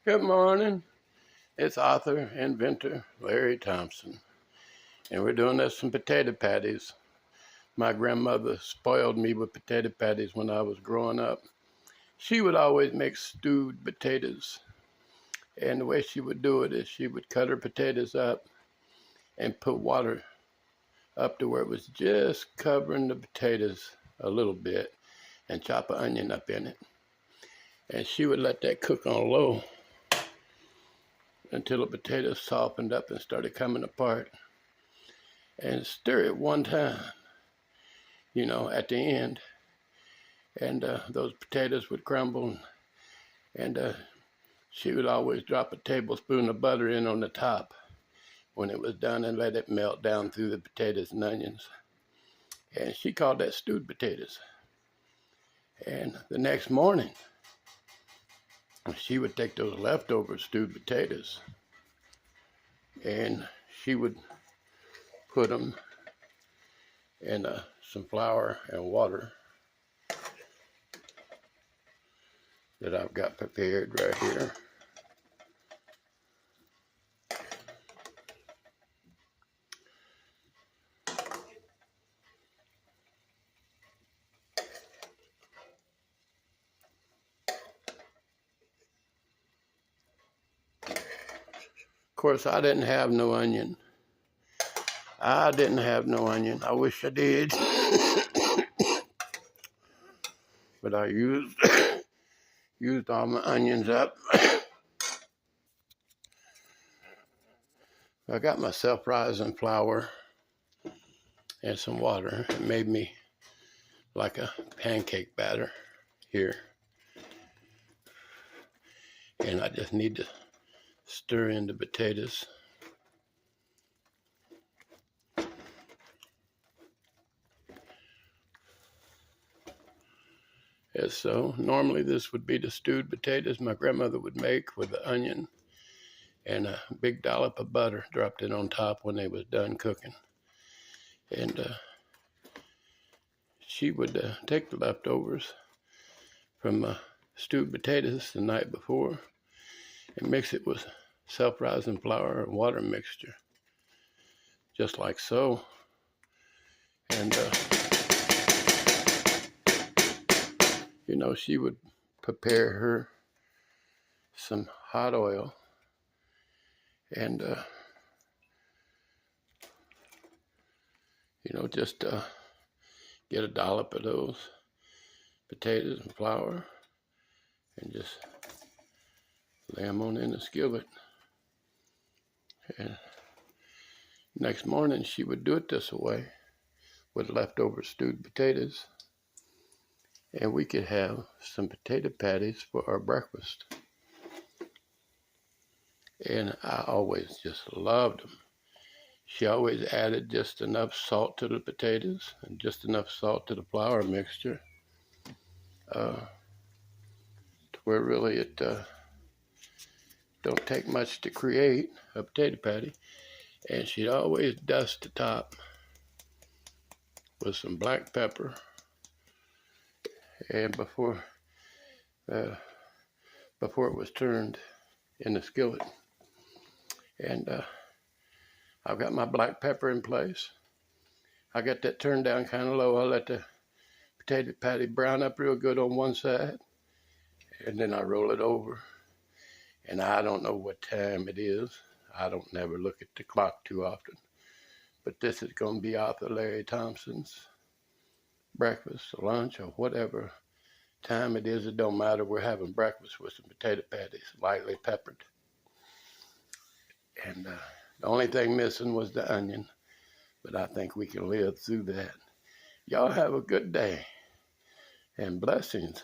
Good morning. It's author, inventor Larry Thompson, and we're doing this some potato patties. My grandmother spoiled me with potato patties when I was growing up. She would always make stewed potatoes, and the way she would do it is she would cut her potatoes up and put water up to where it was just covering the potatoes a little bit and chop an onion up in it. And she would let that cook on low until the potatoes softened up and started coming apart. And stir it one time, at the end. And those potatoes would crumble. And she would always drop a tablespoon of butter in on the top when it was done and let it melt down through the potatoes and onions. And she called that stewed potatoes. And the next morning, she would take those leftover stewed potatoes and she would put them in some flour and water that I've got prepared right here. Of course, I didn't have no onion. I I wish I did. But I used all my onions up. I got my self-rising flour and some water. It made me like a pancake batter here. And I just need to stir in the potatoes. As so, normally this would be the stewed potatoes my grandmother would make with the onion and a big dollop of butter dropped in on top when they was done cooking. And she would take the leftovers from stewed potatoes the night before and mix it with self-rising flour and water mixture, just like so. And she would prepare her some hot oil and just get a dollop of those potatoes and flour and just lay them on in the skillet. And next morning she would do it this way with leftover stewed potatoes, and we could have some potato patties for our breakfast. And I always just loved them. She always added just enough salt to the potatoes and just enough salt to the flour mixture to where really it don't take much to create a potato patty. And she'd always dust the top with some black pepper. And before it was turned in the skillet. And I've got my black pepper in place. I got that turned down kind of low. I let the potato patty brown up real good on one side, and then I roll it over. And I don't know what time it is. I don't never look at the clock too often. But this is going to be Arthur Larry Thompson's breakfast or lunch or whatever time it is. It don't matter. We're having breakfast with some potato patties, lightly peppered. And the only thing missing was the onion. But I think we can live through that. Y'all have a good day and blessings.